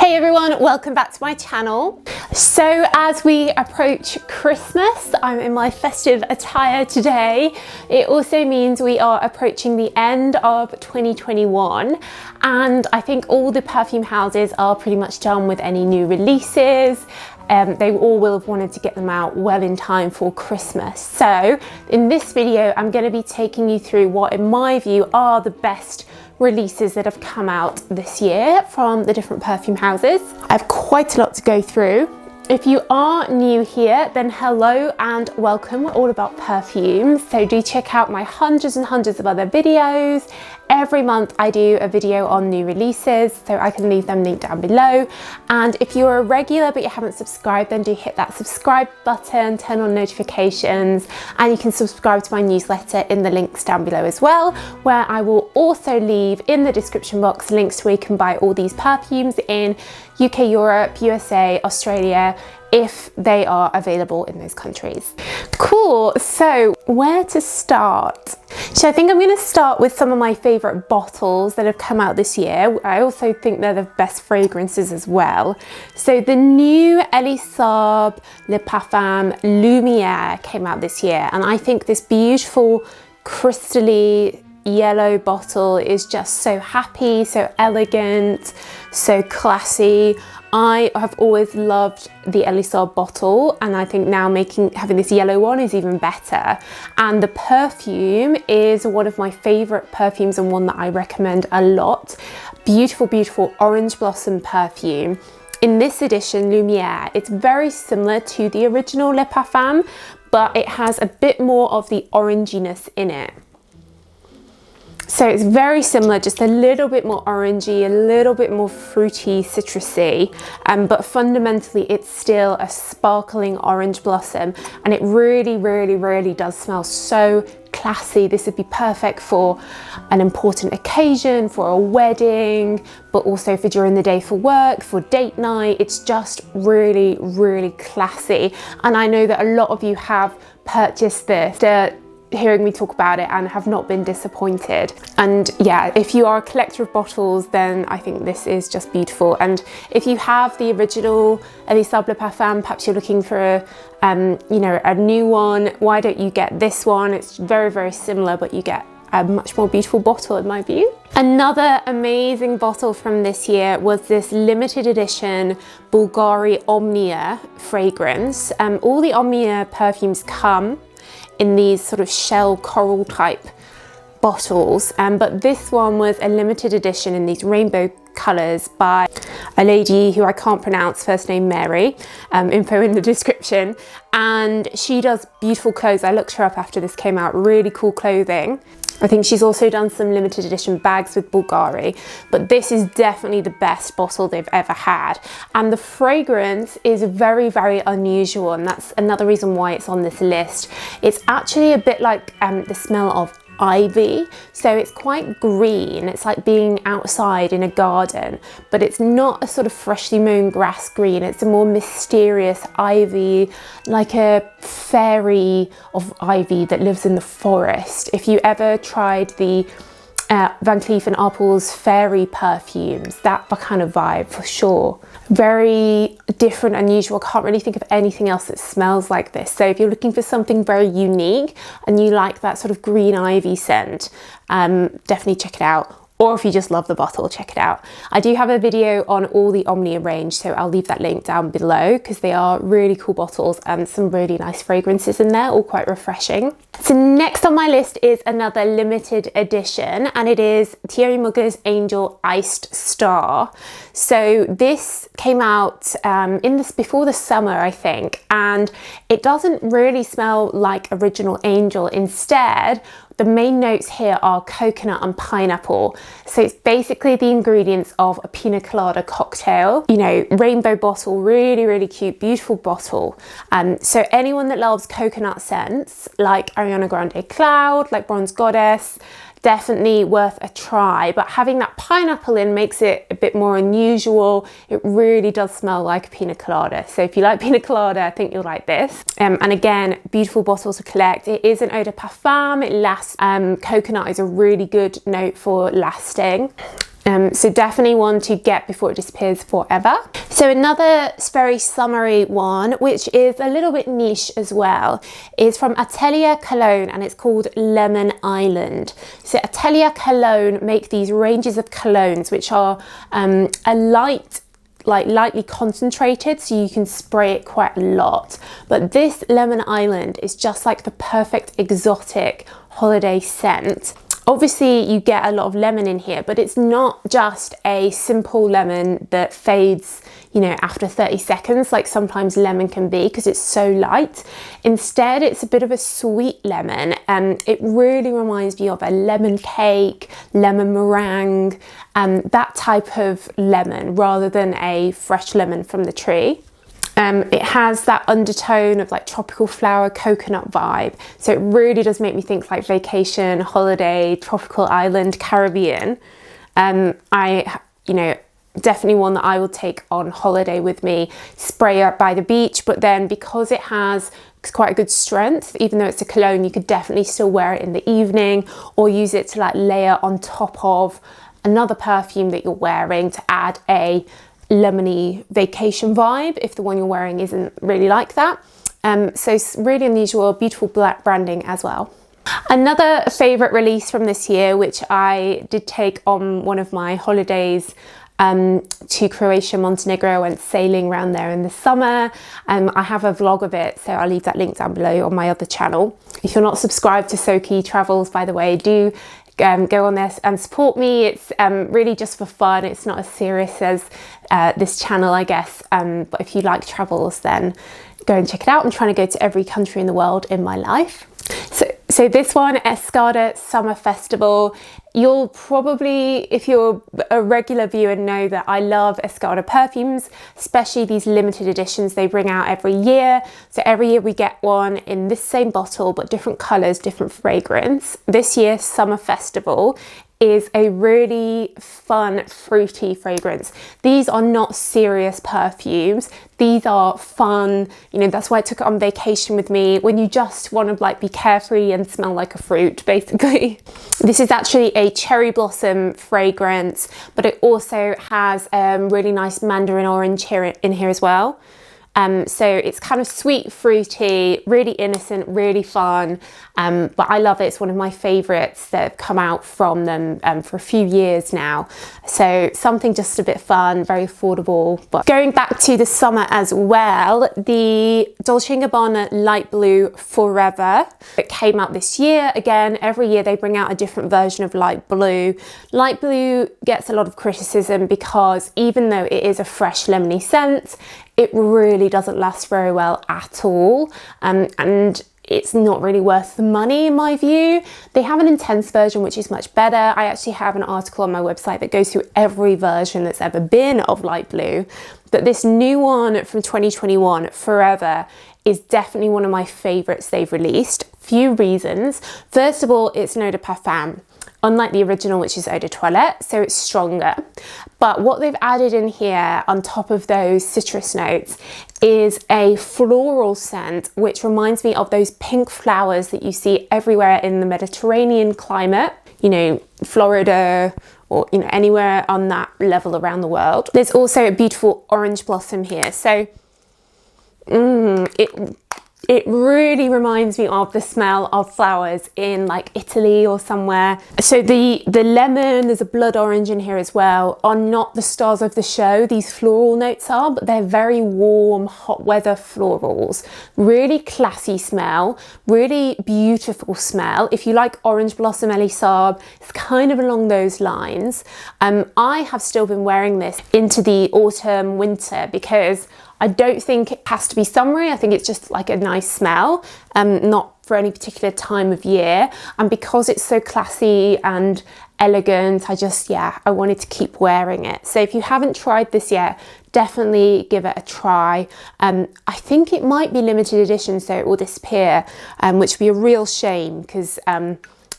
Hey everyone, welcome back to my channel. So as we approach Christmas, I'm in my festive attire today. It also means we are approaching the end of 2021, and I think all the perfume houses are pretty much done with any new releases. They all will have wanted to get them out well in time for Christmas. So in this video, I'm going to be taking you through what in my view are the best releases that have come out this year from the different perfume houses. I have quite a lot to go through. If you are new here, then hello and welcome. We're all about perfumes, so do check out my hundreds and hundreds of other videos. Every month I do a video on new releases, so I can leave them linked down below. And if you're a regular but you haven't subscribed, then do hit that subscribe button, turn on notifications, and you can subscribe to my newsletter in the links down below as well, where I will also leave in the description box links to where you can buy all these perfumes in UK, Europe, USA, Australia, if they are available in those countries. Cool, so where to start? So I think I'm going to start with some of my favourite bottles that have come out this year. I also think they're the best fragrances as well. So the new Elie Saab Le Parfum Lumiere came out this year, and I think this beautiful crystally yellow bottle is just so happy, so elegant, so classy. I have always loved the Elie Saab bottle, and I think now having this yellow one is even better. And the perfume is one of my favourite perfumes and one that I recommend a lot. Beautiful, beautiful orange blossom perfume. In this edition, Lumiere, it's very similar to the original Le Parfum, but it has a bit more of the oranginess in it. So it's very similar, just a little bit more orangey, a little bit more fruity, citrusy, but fundamentally it's still a sparkling orange blossom, and it really, really, really does smell so classy. This would be perfect for an important occasion, for a wedding, but also for during the day for work, for date night. It's just really, really classy. And I know that a lot of you have purchased this, hearing me talk about it, and have not been disappointed. And yeah, if you are a collector of bottles, then I think this is just beautiful. And if you have the original Elie Saab Le Parfum, perhaps you're looking for a new one, why don't you get this one? It's very, very similar, but you get a much more beautiful bottle in my view. Another amazing bottle from this year was this limited edition Bulgari Omnia fragrance. All the Omnia perfumes come in these sort of shell coral type bottles, but this one was a limited edition in these rainbow colours by a lady who I can't pronounce, first name Mary, info in the description, and she does beautiful clothes. I looked her up after this came out, really cool clothing. I think she's also done some limited edition bags with Bulgari, but this is definitely the best bottle they've ever had. And the fragrance is very, very unusual, and that's another reason why it's on this list. It's actually a bit like the smell of ivy, so it's quite green. It's like being outside in a garden, but it's not a sort of freshly mown grass green. It's a more mysterious ivy, like a fairy of ivy that lives in the forest. If you ever tried the Van Cleef & Arpels fairy perfumes, that kind of vibe for sure. Very different, unusual. Can't really think of anything else that smells like this. So if you're looking for something very unique and you like that sort of green ivy scent, definitely check it out. Or if you just love the bottle, check it out. I do have a video on all the Omnia range, so I'll leave that link down below, because they are really cool bottles and some really nice fragrances in there, all quite refreshing. So next on my list is another limited edition, and it is Thierry Mugler's Angel Iced Star. So this came out before the summer, I think, and it doesn't really smell like original Angel. Instead, the main notes here are coconut and pineapple. So it's basically the ingredients of a pina colada cocktail. You know, rainbow bottle, really, really cute, beautiful bottle. So anyone that loves coconut scents, like Ariana Grande Cloud, like Bronze Goddess, definitely worth a try, but having that pineapple in makes it a bit more unusual. It really does smell like a pina colada. So if you like pina colada, I think you'll like this. And again, beautiful bottle to collect. It is an eau de parfum. It lasts. Coconut is a really good note for lasting. So definitely one to get before it disappears forever. So another very summery one, which is a little bit niche as well, is from Atelier Cologne, and it's called Lemon Island. So Atelier Cologne make these ranges of colognes, which are a lightly concentrated, so you can spray it quite a lot. But this Lemon Island is just like the perfect exotic holiday scent. Obviously you get a lot of lemon in here, but it's not just a simple lemon that fades, you know, after 30 seconds like sometimes lemon can be, because it's so light. Instead, it's a bit of a sweet lemon, and it really reminds me of a lemon cake, lemon meringue, that type of lemon rather than a fresh lemon from the tree. It has that undertone of like tropical flower coconut vibe, so it really does make me think like vacation, holiday, tropical island, Caribbean. You know, definitely one that I will take on holiday with me, spray up by the beach. But then because it has quite a good strength, even though it's a cologne, you could definitely still wear it in the evening or use it to like layer on top of another perfume that you're wearing to add a lemony vacation vibe if the one you're wearing isn't really like that. So it's really unusual, beautiful black branding as well. Another favorite release from this year, which I did take on one of my holidays to Croatia, Montenegro. I went sailing around there in the summer. I have a vlog of it, so I'll leave that link down below on my other channel. If you're not subscribed to Soki Travels, by the way, do go on there and support me. It's really just for fun. It's not as serious as this channel, I guess. But if you like travels, then go and check it out. I'm trying to go to every country in the world in my life. So this one, Escada Summer Festival. You'll probably, if you're a regular viewer, know that I love Escada perfumes, especially these limited editions they bring out every year. So every year we get one in this same bottle, but different colors, different fragrance. This year, Summer Festival is a really fun, fruity fragrance. These are not serious perfumes. These are fun, you know, that's why I took it on vacation with me, when you just want to like be carefree and smell like a fruit, basically. This is actually a cherry blossom fragrance, but it also has really nice mandarin orange here in here as well. So it's kind of sweet, fruity, really innocent, really fun, but I love it. It's one of my favorites that have come out from them for a few years now. So something just a bit fun, very affordable. But going back to the summer as well, the Dolce & Gabbana Light Blue Forever. It came out this year. Again, every year they bring out a different version of Light Blue. Light Blue gets a lot of criticism because even though it is a fresh lemony scent, it really doesn't last very well at all, and it's not really worth the money in my view. They have an intense version which is much better. I actually have an article on my website that goes through every version that's ever been of Light Blue, but this new one from 2021, Forever, is definitely one of my favorites they've released. Few reasons. First of all, it's an eau de parfum, unlike the original, which is eau de toilette, so it's stronger. But what they've added in here on top of those citrus notes is a floral scent, which reminds me of those pink flowers that you see everywhere in the Mediterranean climate, you know, Florida, or you know, anywhere on that level around the world. There's also a beautiful orange blossom here. So it really reminds me of the smell of flowers in like Italy or somewhere. So the lemon, there's a blood orange in here as well, are not the stars of the show. These floral notes are, but they're very warm, hot weather florals. Really classy smell, really beautiful smell. If you like Orange Blossom Elie Saab, it's kind of along those lines. I have still been wearing this into the autumn, winter, because I don't think it has to be summery. I think it's just like a nice smell, not for any particular time of year. And because it's so classy and elegant, I wanted to keep wearing it. So if you haven't tried this yet, definitely give it a try. I think it might be limited edition, so it will disappear, which would be a real shame, because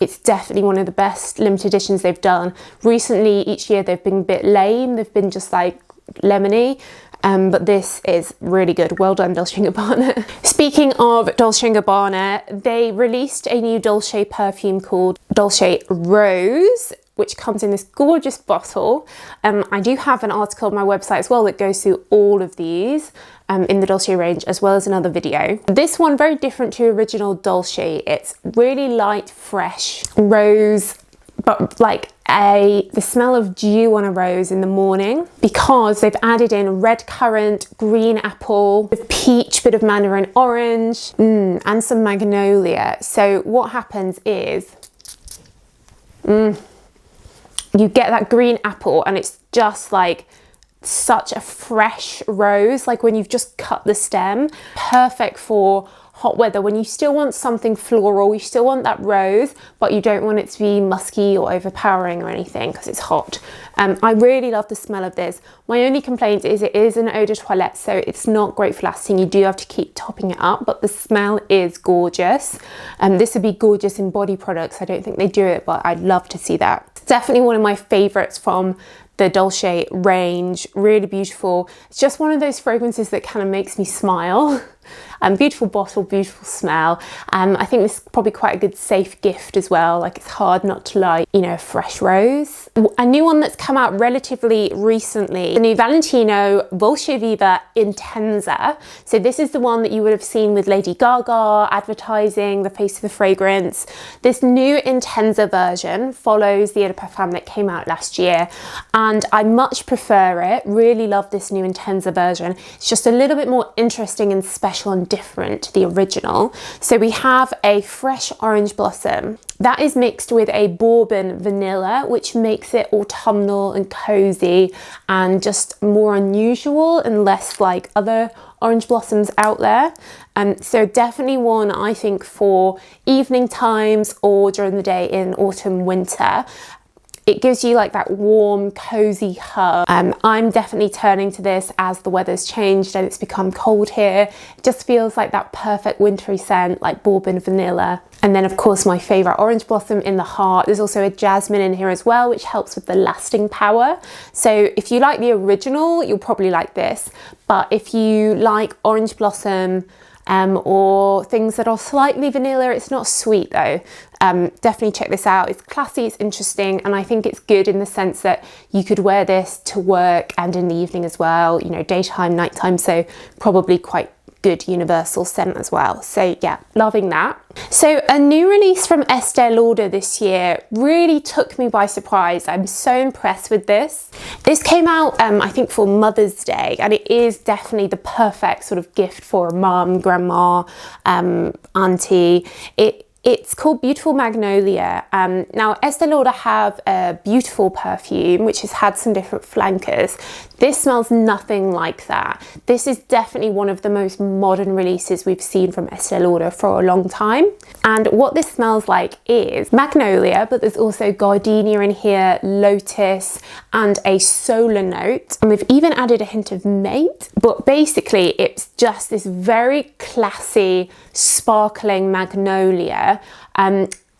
it's definitely one of the best limited editions they've done. Recently, each year they've been a bit lame. They've been just like lemony. But this is really good. Well done, Dolce & Gabbana. Speaking of Dolce & Gabbana, they released a new Dolce perfume called Dolce Rose, which comes in this gorgeous bottle. I do have an article on my website as well that goes through all of these in the Dolce range, as well as another video. This one, very different to original Dolce. It's really light, fresh rose, but like the smell of dew on a rose in the morning, because they've added in red currant, green apple, with peach, bit of mandarin orange, and some magnolia. So what happens is you get that green apple, and it's just like such a fresh rose, like when you've just cut the stem. Perfect for hot weather, when you still want something floral, you still want that rose, but you don't want it to be musky or overpowering or anything because it's hot. I really love the smell of this. My only complaint is it is an eau de toilette, so it's not great for lasting. You do have to keep topping it up, but the smell is gorgeous. This would be gorgeous in body products. I don't think they do it, but I'd love to see that. It's definitely one of my favorites from the Dolce range. Really beautiful. It's just one of those fragrances that kind of makes me smile. Beautiful bottle, beautiful smell. I think this is probably quite a good safe gift as well. Like, it's hard not to like, you know, a fresh rose. A new one that's come out relatively recently, the new Valentino Voce Viva Intensa. So this is the one that you would have seen with Lady Gaga advertising the face of the fragrance. This new Intensa version follows the Eau de Parfum that came out last year, and I much prefer it. Really love this new Intensa version. It's just a little bit more interesting and special and different to the original. So we have a fresh orange blossom that is mixed with a bourbon vanilla, which makes it autumnal and cozy and just more unusual and less like other orange blossoms out there. So definitely one, I think, for evening times or during the day in autumn, winter. It gives you like that warm, cozy hug. I'm definitely turning to this as the weather's changed and it's become cold here. It just feels like that perfect wintry scent, like bourbon vanilla. And then of course my favorite orange blossom in the heart. There's also a jasmine in here as well, which helps with the lasting power. So if you like the original, you'll probably like this. But if you like orange blossom, or things that are slightly vanilla, it's not sweet though, definitely check this out. It's classy, it's interesting, and I think it's good in the sense that you could wear this to work and in the evening as well, you know, daytime, nighttime, so probably quite good universal scent as well. So yeah, loving that. So a new release from Estee Lauder this year really took me by surprise. I'm so impressed with this. This came out I think for Mother's Day, and it is definitely the perfect sort of gift for a mum, grandma, auntie. It's called Beautiful Magnolia. Now Estee Lauder have a beautiful perfume which has had some different flankers. This smells nothing like that. This is definitely one of the most modern releases we've seen from Estee Lauder for a long time. And what this smells like is magnolia, but there's also gardenia in here, lotus, and a solar note. And we've even added a hint of mate. But basically it's just this very classy, sparkling magnolia,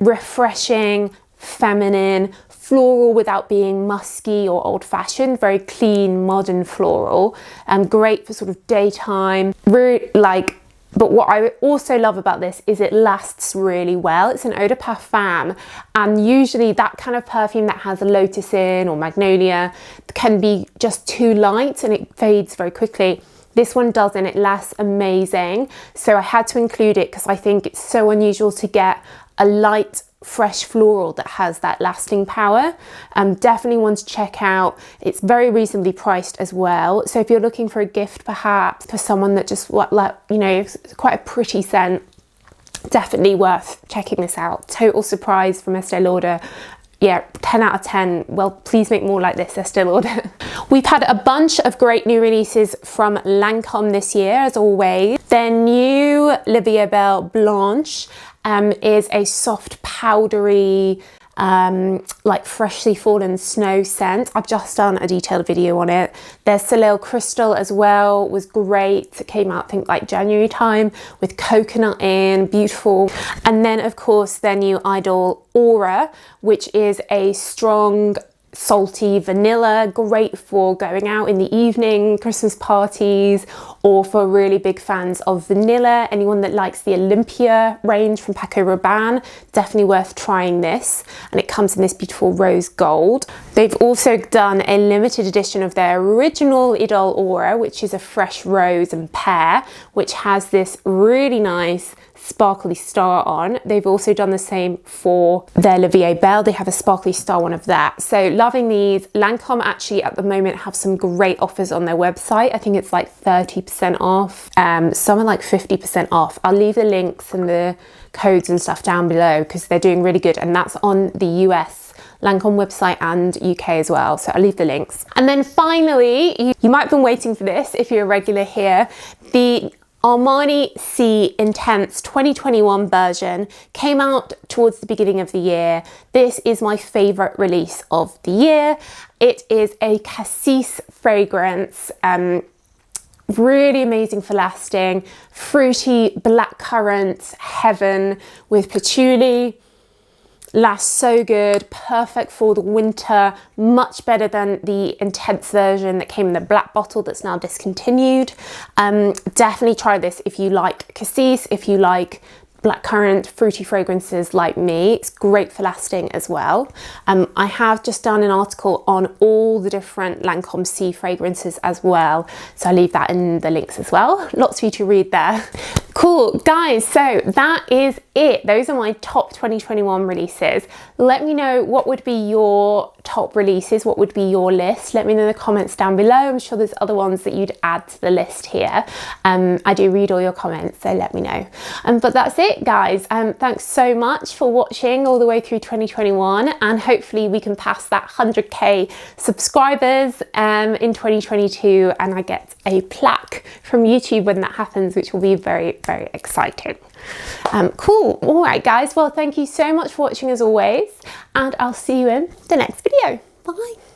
refreshing, feminine, floral without being musky or old-fashioned, very clean, modern floral, great for sort of daytime, really like. But what I also love about this is it lasts really well. It's an eau de parfum, and usually that kind of perfume that has a lotus in or magnolia can be just too light and it fades very quickly. This one doesn't, it lasts amazing. So I had to include it because I think it's so unusual to get a light, fresh floral that has that lasting power. Definitely one to check out. It's very reasonably priced as well. So if you're looking for a gift perhaps for someone that just, like, you know, quite a pretty scent, definitely worth checking this out. Total surprise from Estee Lauder. Yeah, 10 out of 10. Well, please make more like this, Estee Lauder. We've had a bunch of great new releases from Lancome this year, as always. Their new La Vie est Belle Blanche is a soft, powdery, like freshly fallen snow scent. I've just done a detailed video on it. Their Soleil Crystal as well was great. It came out I think like January time with coconut in, beautiful. And then of course their new Idol Aura, which is a strong salty vanilla, great for going out in the evening, Christmas parties, or for really big fans of vanilla. Anyone that likes the Olympia range from Paco Rabanne, definitely worth trying this. And it comes in this beautiful rose gold. They've also done a limited edition of their original Idole Aura, which is a fresh rose and pear, which has this really nice sparkly star on. They've also done the same for their La Vie est Belle. They have a sparkly star one of that. So loving these. Lancome actually at the moment have some great offers on their website. I think it's like 30% off. Some are like 50% off. I'll leave the links and the codes and stuff down below because they're doing really good, and that's on the US Lancome website and UK as well, so I'll leave the links. And then finally, you might have been waiting for this if you're a regular here, the Armani C Intense 2021 version came out towards the beginning of the year. This is my favorite release of the year. It is a cassis fragrance, really amazing for lasting, fruity blackcurrant heaven with patchouli. Lasts so good, perfect for the winter, much better than the intense version that came in the black bottle that's now discontinued. Definitely try this if you like cassis, if you like blackcurrant fruity fragrances like me. It's great for lasting as well. I have just done an article on all the different Lancome C fragrances as well, so I'll leave that in the links as well. Lots for you to read there. Cool, guys, so that is it. Those are my top 2021 releases. Let me know what would be your top releases, what would be your list. Let me know in the comments down below. I'm sure there's other ones that you'd add to the list here. I do read all your comments, so let me know. But that's it, guys. Thanks so much for watching all the way through 2021, and hopefully we can pass that 100k subscribers in 2022, and I get a plaque from YouTube when that happens, which will be very, very exciting. Cool. All right, guys. Well, thank you so much for watching as always, and I'll see you in the next video. Bye.